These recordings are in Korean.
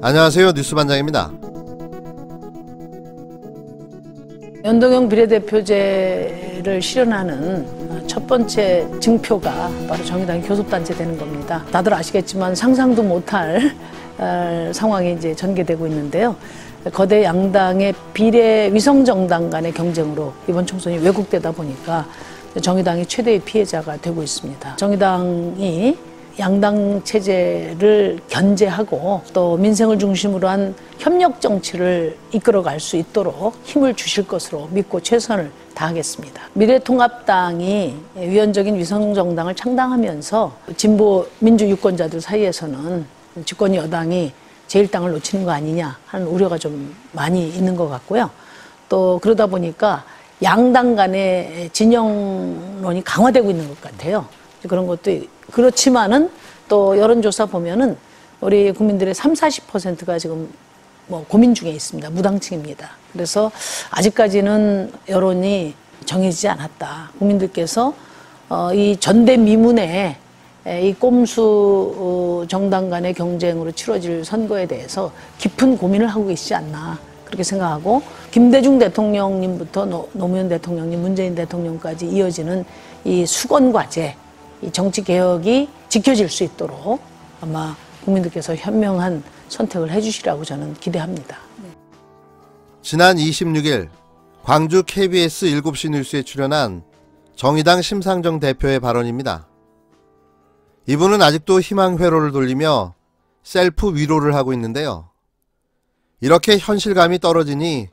안녕하세요. 뉴스반장입니다. 연동형 비례대표제를 실현하는 첫 번째 증표가 바로 정의당이 교섭단체 되는 겁니다. 다들 아시겠지만 상상도 못할 상황이 이제 전개되고 있는데요. 거대 양당의 비례 위성정당 간의 경쟁으로 이번 총선이 왜곡되다 보니까 정의당이 최대의 피해자가 되고 있습니다. 정의당이 양당 체제를 견제하고 또 민생을 중심으로 한 협력 정치를 이끌어갈 수 있도록 힘을 주실 것으로 믿고 최선을 다하겠습니다. 미래통합당이 위헌적인 위성정당을 창당하면서 진보 민주 유권자들 사이에서는 집권 여당이 제1당을 놓치는 거 아니냐 하는 우려가 좀 많이 있는 것 같고요. 또 그러다 보니까 양당 간의 진영론이 강화되고 있는 것 같아요. 그런 것도 그렇지만은 또 여론조사 보면은 우리 국민들의 30~40%가 지금 뭐 고민 중에 있습니다. 무당층입니다. 그래서 아직까지는 여론이 정해지지 않았다. 국민들께서 이 전대미문의 이 꼼수 정당 간의 경쟁으로 치러질 선거에 대해서 깊은 고민을 하고 계시지 않나 그렇게 생각하고 김대중 대통령님부터 노무현 대통령님, 문재인 대통령까지 이어지는 이 수건과제, 이 정치개혁이 지켜질 수 있도록 아마 국민들께서 현명한 선택을 해주시라고 저는 기대합니다. 지난 26일 광주 KBS 7시 뉴스에 출연한 정의당 심상정 대표의 발언입니다. 이분은 아직도 희망회로를 돌리며 셀프 위로를 하고 있는데요. 이렇게 현실감이 떨어지니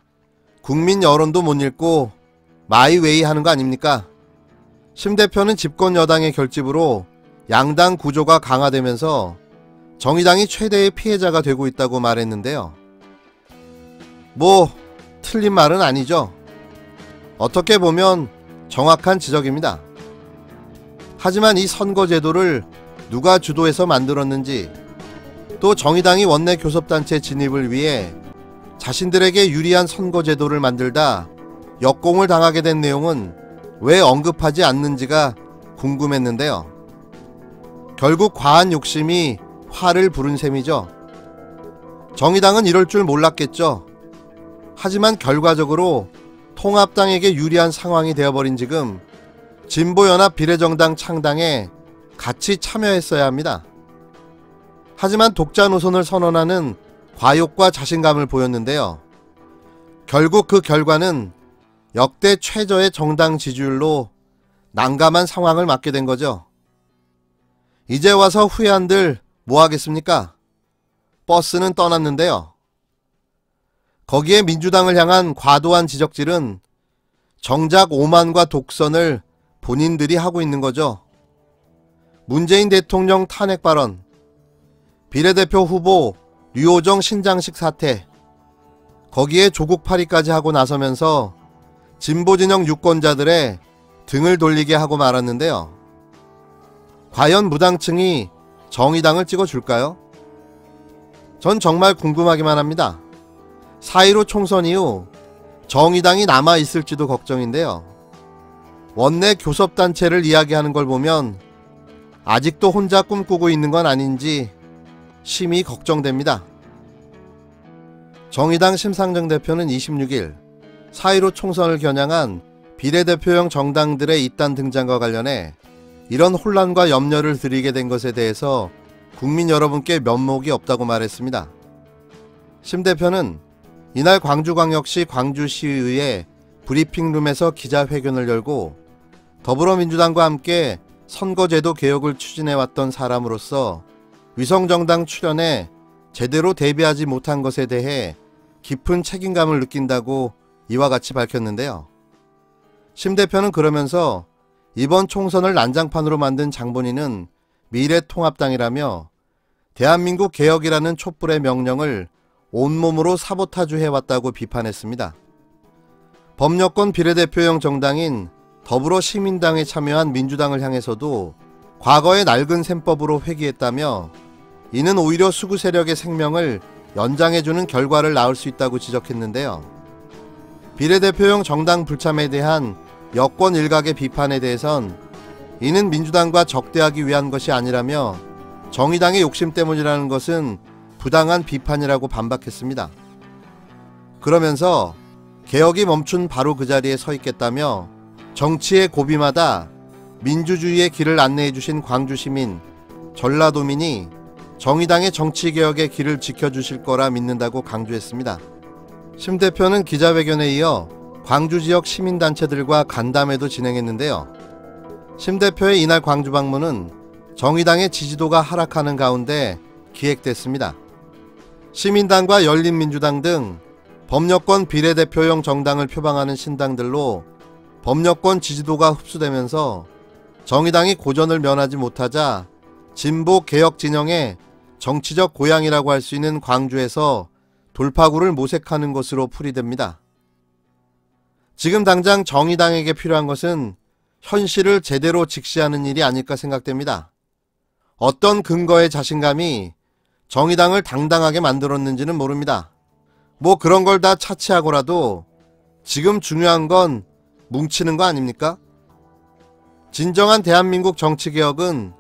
국민 여론도 못 읽고 마이웨이 하는 거 아닙니까? 심 대표는 집권 여당의 결집으로 양당 구조가 강화되면서 정의당이 최대의 피해자가 되고 있다고 말했는데요. 뭐 틀린 말은 아니죠. 어떻게 보면 정확한 지적입니다. 하지만 이 선거제도를 누가 주도해서 만들었는지, 또 정의당이 원내 교섭단체 진입을 위해 자신들에게 유리한 선거제도를 만들다 역공을 당하게 된 내용은 왜 언급하지 않는지가 궁금했는데요. 결국 과한 욕심이 화를 부른 셈이죠. 정의당은 이럴 줄 몰랐겠죠. 하지만 결과적으로 통합당에게 유리한 상황이 되어버린 지금 진보연합 비례정당 창당에 같이 참여했어야 합니다. 하지만 독자 노선을 선언하는 과욕과 자신감을 보였는데요. 결국 그 결과는 역대 최저의 정당 지지율로 난감한 상황을 맞게 된 거죠. 이제 와서 후회한들 뭐하겠습니까? 버스는 떠났는데요. 거기에 민주당을 향한 과도한 지적질은 정작 오만과 독선을 본인들이 하고 있는 거죠. 문재인 대통령 탄핵 발언, 비례대표 후보 류호정 신장식 사태, 거기에 조국팔이까지 하고 나서면서 진보진영 유권자들의 등을 돌리게 하고 말았는데요. 과연 무당층이 정의당을 찍어줄까요? 전 정말 궁금하기만 합니다. 4.15 총선 이후 정의당이 남아있을지도 걱정인데요. 원내 교섭단체를 이야기하는 걸 보면 아직도 혼자 꿈꾸고 있는 건 아닌지 심히 걱정됩니다. 정의당 심상정 대표는 26일 4.15 총선을 겨냥한 비례대표형 정당들의 입단 등장과 관련해 이런 혼란과 염려를 드리게 된 것에 대해서 국민 여러분께 면목이 없다고 말했습니다. 심 대표는 이날 광주광역시 광주시의회 브리핑룸에서 기자회견을 열고 더불어민주당과 함께 선거제도 개혁을 추진해왔던 사람으로서 위성정당 출연에 제대로 대비하지 못한 것에 대해 깊은 책임감을 느낀다고 이와 같이 밝혔는데요. 심 대표는 그러면서 이번 총선을 난장판으로 만든 장본인은 미래통합당이라며 대한민국 개혁이라는 촛불의 명령을 온몸으로 사보타주해왔다고 비판했습니다. 범여권 비례대표형 정당인 더불어시민당에 참여한 민주당을 향해서도 과거의 낡은 셈법으로 회귀했다며 이는 오히려 수구 세력의 생명을 연장해주는 결과를 낳을 수 있다고 지적했는데요. 비례대표형 정당 불참에 대한 여권 일각의 비판에 대해선 이는 민주당과 적대하기 위한 것이 아니라며 정의당의 욕심 때문이라는 것은 부당한 비판이라고 반박했습니다. 그러면서 개혁이 멈춘 바로 그 자리에 서 있겠다며 정치의 고비마다 민주주의의 길을 안내해 주신 광주 시민, 전라도민이 정의당의 정치개혁의 길을 지켜주실 거라 믿는다고 강조했습니다. 심 대표는 기자회견에 이어 광주 지역 시민단체들과 간담회도 진행했는데요. 심 대표의 이날 광주 방문은 정의당의 지지도가 하락하는 가운데 기획됐습니다. 시민당과 열린민주당 등 범여권 비례대표용 정당을 표방하는 신당들로 범여권 지지도가 흡수되면서 정의당이 고전을 면하지 못하자 진보 개혁 진영의 정치적 고향이라고 할 수 있는 광주에서 돌파구를 모색하는 것으로 풀이됩니다. 지금 당장 정의당에게 필요한 것은 현실을 제대로 직시하는 일이 아닐까 생각됩니다. 어떤 근거의 자신감이 정의당을 당당하게 만들었는지는 모릅니다. 뭐 그런 걸 다 차치하고라도 지금 중요한 건 뭉치는 거 아닙니까? 진정한 대한민국 정치개혁은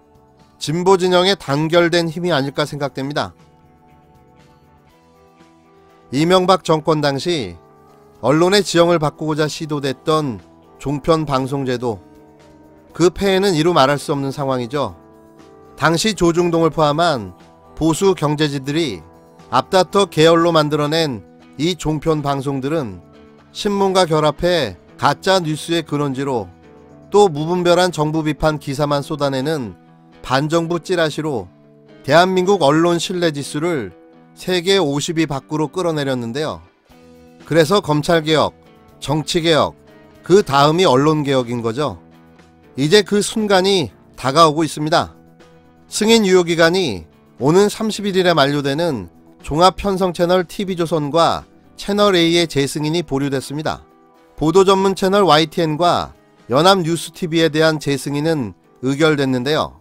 진보 진영의 단결된 힘이 아닐까 생각됩니다. 이명박 정권 당시 언론의 지형을 바꾸고자 시도됐던 종편 방송제도, 그 폐해는 이루 말할 수 없는 상황이죠. 당시 조중동을 포함한 보수 경제지들이 앞다퉈 계열로 만들어낸 이 종편 방송들은 신문과 결합해 가짜 뉴스의 근원지로, 또 무분별한 정부 비판 기사만 쏟아내는 반정부 찌라시로 대한민국 언론 신뢰지수를 세계 50위 밖으로 끌어내렸는데요. 그래서 검찰개혁, 정치개혁, 그 다음이 언론개혁인 거죠. 이제 그 순간이 다가오고 있습니다. 승인 유효기간이 오는 31일에 만료되는 종합편성채널 TV조선과 채널A의 재승인이 보류됐습니다. 보도전문 채널 YTN과 연합뉴스TV에 대한 재승인은 의결됐는데요.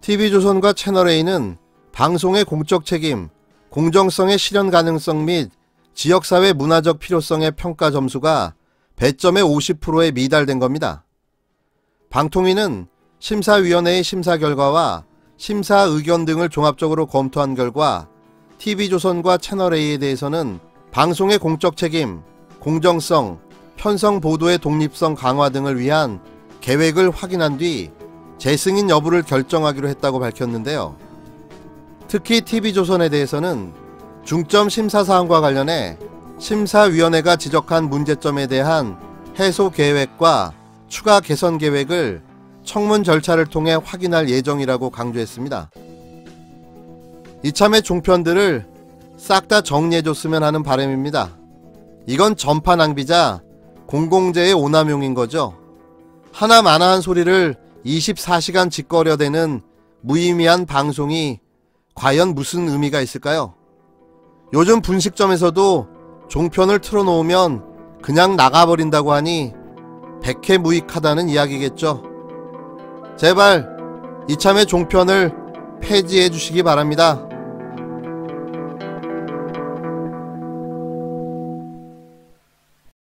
TV조선과 채널A는 방송의 공적 책임, 공정성의 실현 가능성 및 지역사회 문화적 필요성의 평가 점수가 배점의 50%에 미달된 겁니다. 방통위는 심사위원회의 심사 결과와 심사 의견 등을 종합적으로 검토한 결과 TV조선과 채널A에 대해서는 방송의 공적 책임, 공정성, 편성 보도의 독립성 강화 등을 위한 계획을 확인한 뒤 재승인 여부를 결정하기로 했다고 밝혔는데요. 특히 TV조선에 대해서는 중점 심사사항과 관련해 심사위원회가 지적한 문제점에 대한 해소 계획과 추가 개선 계획을 청문 절차를 통해 확인할 예정이라고 강조했습니다. 이참에 종편들을 싹 다 정리해줬으면 하는 바람입니다. 이건 전파 낭비자 공공재의 오남용인 거죠. 하나마나한 소리를 24시간 짓거려대는 무의미한 방송이 과연 무슨 의미가 있을까요? 요즘 분식점에서도 종편을 틀어놓으면 그냥 나가버린다고 하니 백해무익하다는 이야기겠죠. 제발 이참에 종편을 폐지해 주시기 바랍니다.